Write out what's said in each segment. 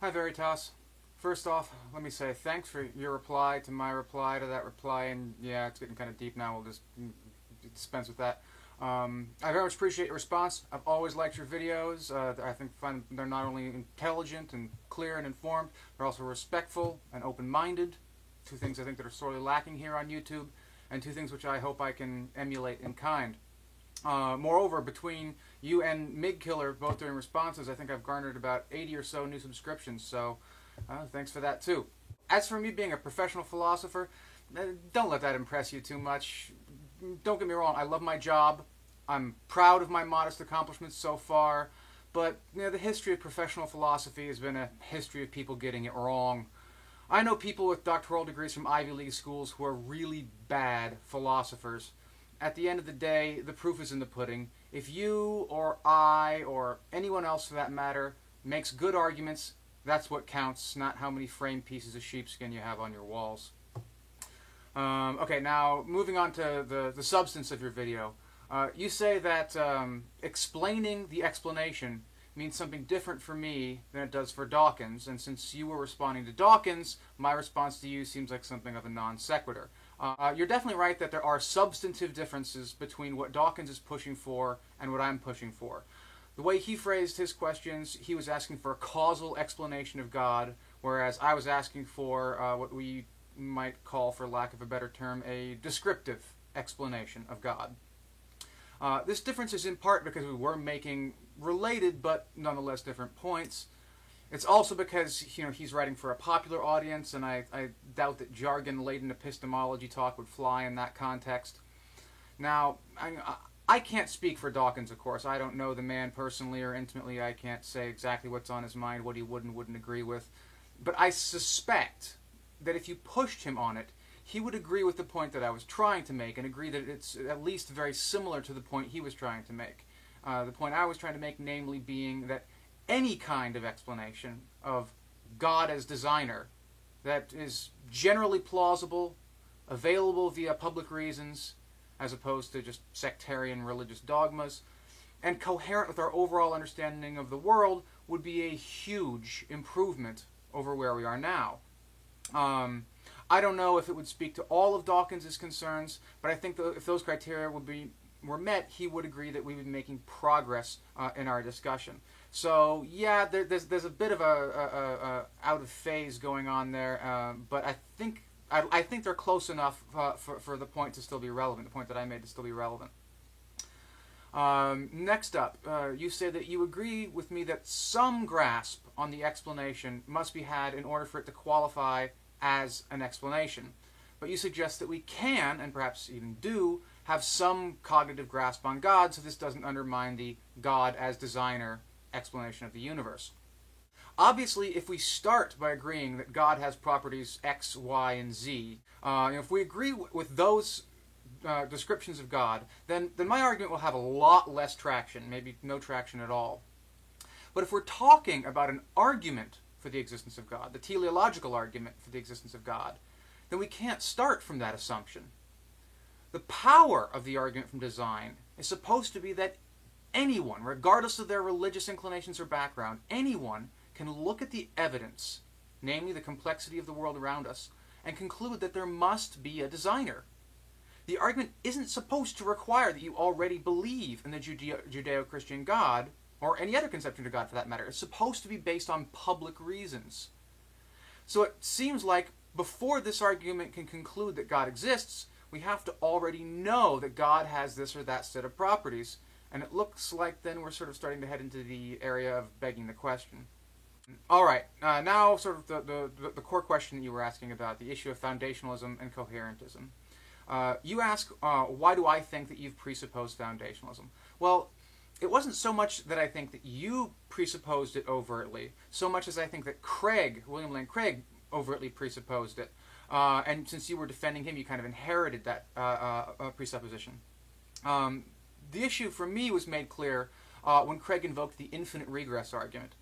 Hi Veritas. First off, let me say thanks for your reply to my reply to that reply, and yeah, it's getting kind of deep now. We'll just dispense with that. I very much appreciate your response. I've always liked your videos. I find they're not only intelligent and clear and informed, they're also respectful and open-minded. Two things I think that are sorely lacking here on YouTube, and two things which I hope I can emulate in kind. Moreover, between you and Mig Killer both doing responses, I think I've garnered about 80 or so new subscriptions, so thanks for that too. As for me being a professional philosopher, don't let that impress you too much. Don't get me wrong, I love my job. I'm proud of my modest accomplishments so far, but the history of professional philosophy has been a history of people getting it wrong. I know people with doctoral degrees from Ivy League schools who are really bad philosophers. At the end of the day, the proof is in the pudding. If you or I or anyone else for that matter makes good arguments, that's what counts, not how many framed pieces of sheepskin you have on your walls. Okay, now moving on to the substance of your video. You say that explaining the explanation means something different for me than it does for Dawkins, and since you were responding to Dawkins, my response to you seems like something of a non sequitur. You're definitely right that there are substantive differences between what Dawkins is pushing for and what I'm pushing for. The way he phrased his questions, he was asking for a causal explanation of God, whereas I was asking for what we might call, for lack of a better term, a descriptive explanation of God. This difference is in part because we were making related but nonetheless different points. It's also because he's writing for a popular audience, and I doubt that jargon-laden epistemology talk would fly in that context. Now, I can't speak for Dawkins, of course. I don't know the man personally or intimately. I can't say exactly what's on his mind, what he would and wouldn't agree with. But I suspect that if you pushed him on it, he would agree with the point that I was trying to make and agree that it's at least very similar to the point he was trying to make. The point I was trying to make, namely, being that any kind of explanation of God as designer that is generally plausible, available via public reasons, as opposed to just sectarian religious dogmas, and coherent with our overall understanding of the world would be a huge improvement over where we are now. I don't know if it would speak to all of Dawkins' concerns, but I think that if those criteria were met, he would agree that we would be making progress in our discussion. So yeah, there's a bit of a out of phase going on there, but I think they're close enough for the point to still be relevant. The point that I made to still be relevant. Next up, you say that you agree with me that some grasp on the explanation must be had in order for it to qualify as an explanation. But you suggest that we can, and perhaps even do, have some cognitive grasp on God, so this doesn't undermine the God as designer explanation of the universe. Obviously, if we start by agreeing that God has properties X, Y, and Z, if we agree with those descriptions of God, then my argument will have a lot less traction, maybe no traction at all. But if we're talking about an argument for the existence of God, the teleological argument for the existence of God, then we can't start from that assumption. The power of the argument from design is supposed to be that anyone, regardless of their religious inclinations or background, anyone can look at the evidence, namely the complexity of the world around us, and conclude that there must be a designer. The argument isn't supposed to require that you already believe in the Judeo-Christian God, or any other conception of God for that matter. It's supposed to be based on public reasons. So it seems like before this argument can conclude that God exists, we have to already know that God has this or that set of properties. And it looks like then we're sort of starting to head into the area of begging the question. Alright, now sort of the core question that you were asking about, the issue of foundationalism and coherentism. You ask, why do I think that you've presupposed foundationalism? Well, it wasn't so much that I think that you presupposed it overtly, so much as I think that William Lane Craig, overtly presupposed it. And since you were defending him, you kind of inherited that presupposition. The issue for me was made clear when Craig invoked the infinite regress argument.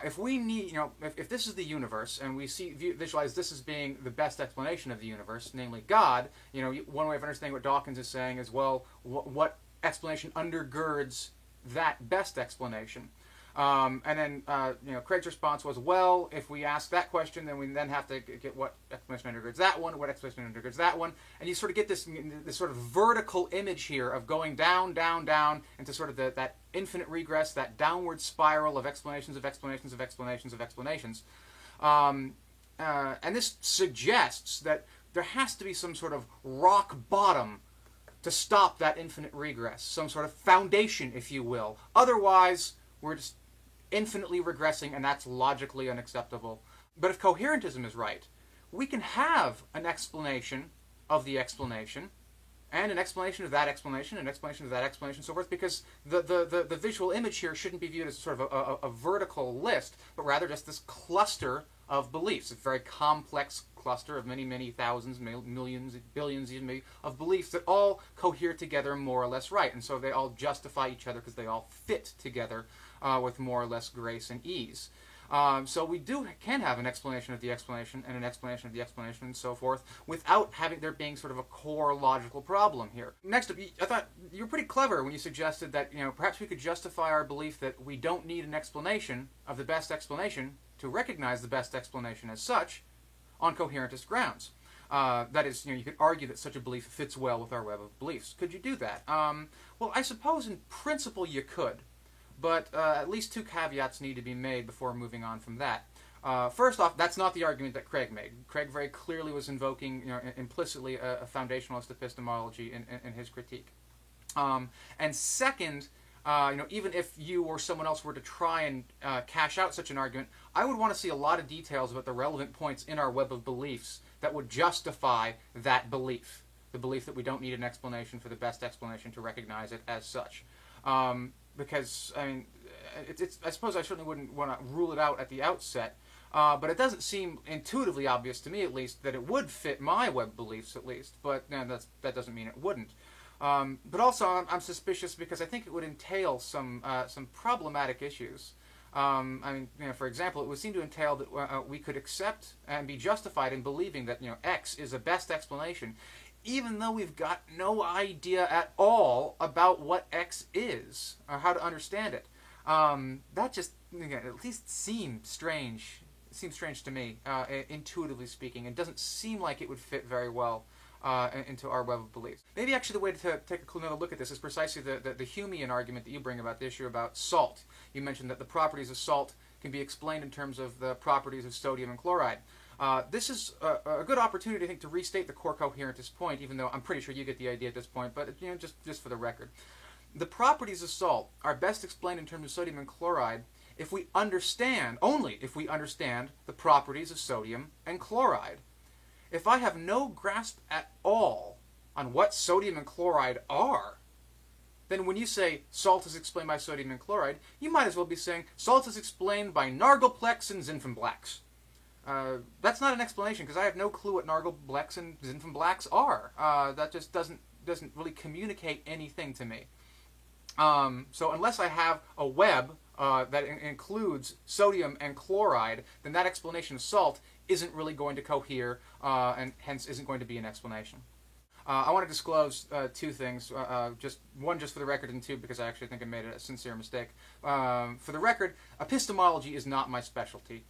If we need, if this is the universe, and we visualize this as being the best explanation of the universe, namely God, one way of understanding what Dawkins is saying is, well, what explanation undergirds that best explanation? And then Craig's response was, well, if we ask that question, then we then have to get what explanation undergirds that one, what explanation undergirds that one, and you sort of get this sort of vertical image here of going down, down, down into sort of that infinite regress, that downward spiral of explanations of explanations of explanations of explanations. And this suggests that there has to be some sort of rock bottom to stop that infinite regress, some sort of foundation, if you will. Otherwise, we're just infinitely regressing, and that's logically unacceptable. But if coherentism is right, we can have an explanation of the explanation, and an explanation of that explanation, an explanation of that explanation, and so forth, because the visual image here shouldn't be viewed as sort of a vertical list, but rather just this cluster of beliefs, a very complex cluster of many, many thousands, millions, billions even maybe, of beliefs that all cohere together more or less right, and so they all justify each other because they all fit together with more or less grace and ease. So we can have an explanation of the explanation and an explanation of the explanation and so forth without having there being sort of a core logical problem here. Next up, I thought you were pretty clever when you suggested that perhaps we could justify our belief that we don't need an explanation of the best explanation to recognize the best explanation as such on coherentist grounds. That is, you could argue that such a belief fits well with our web of beliefs. Could you do that? Well, I suppose in principle you could. But at least two caveats need to be made before moving on from that. First off, that's not the argument that Craig made. Craig very clearly was invoking, implicitly a foundationalist epistemology in his critique. And second, even if you or someone else were to try and cash out such an argument, I would want to see a lot of details about the relevant points in our web of beliefs that would justify that belief, the belief that we don't need an explanation for the best explanation to recognize it as such. Because, I mean, I suppose I certainly wouldn't want to rule it out at the outset, but it doesn't seem intuitively obvious to me, at least, that it would fit my web beliefs, at least. But that doesn't mean it wouldn't. But also, I'm suspicious because I think it would entail some problematic issues. I mean, for example, it would seem to entail that we could accept and be justified in believing that X is the best explanation, even though we've got no idea at all about what X is or how to understand it. That just at least seems strange. It seems strange to me, intuitively speaking. It doesn't seem like it would fit very well into our web of beliefs. Maybe actually the way to take another look at this is precisely the Humean argument that you bring about the issue about salt. You mentioned that the properties of salt can be explained in terms of the properties of sodium and chloride. This is a good opportunity, I think, to restate the core coherentist point, even though I'm pretty sure you get the idea at this point, but just for the record. The properties of salt are best explained in terms of sodium and chloride if we understand, only if we understand the properties of sodium and chloride. If I have no grasp at all on what sodium and chloride are, then when you say salt is explained by sodium and chloride, you might as well be saying salt is explained by Nargolplex and Zinfandblax. That's not an explanation because I have no clue what Nargolplex and Zinfandblax are. That just doesn't really communicate anything to me. So unless I have a web that includes sodium and chloride, then that explanation of salt isn't really going to cohere and hence isn't going to be an explanation. I want to disclose two things, just for the record, and two because I actually think I made a sincere mistake. For the record, epistemology is not my specialty.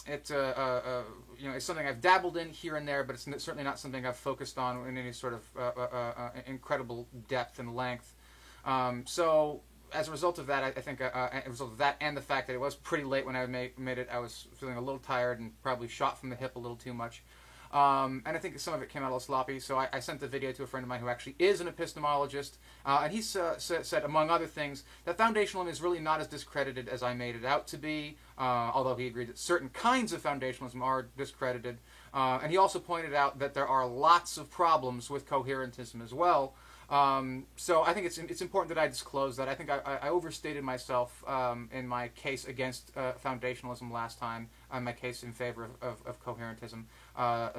It's something I've dabbled in here and there, but it's certainly not something I've focused on in any sort of incredible depth and length. So as a result of that, I think as a result of that and the fact that it was pretty late when I made it, I was feeling a little tired and probably shot from the hip a little too much. And I think some of it came out a little sloppy, so I sent the video to a friend of mine who actually is an epistemologist, and he said, among other things, that foundationalism is really not as discredited as I made it out to be, although he agreed that certain kinds of foundationalism are discredited. And he also pointed out that there are lots of problems with coherentism as well. So I think it's important that I disclose that. I think I overstated myself in my case against foundationalism last time, my case in favor of coherentism.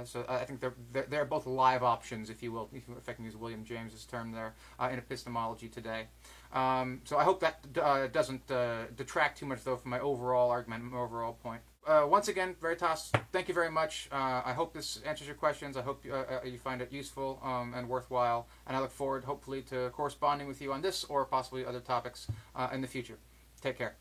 So I think they're both live options, if you will, if I can use William James's term there, in epistemology today. So I hope that doesn't detract too much, though, from my overall argument, my overall point. Once again, Veritas, thank you very much. I hope this answers your questions. I hope you find it useful and worthwhile, and I look forward, hopefully, to corresponding with you on this or possibly other topics in the future. Take care.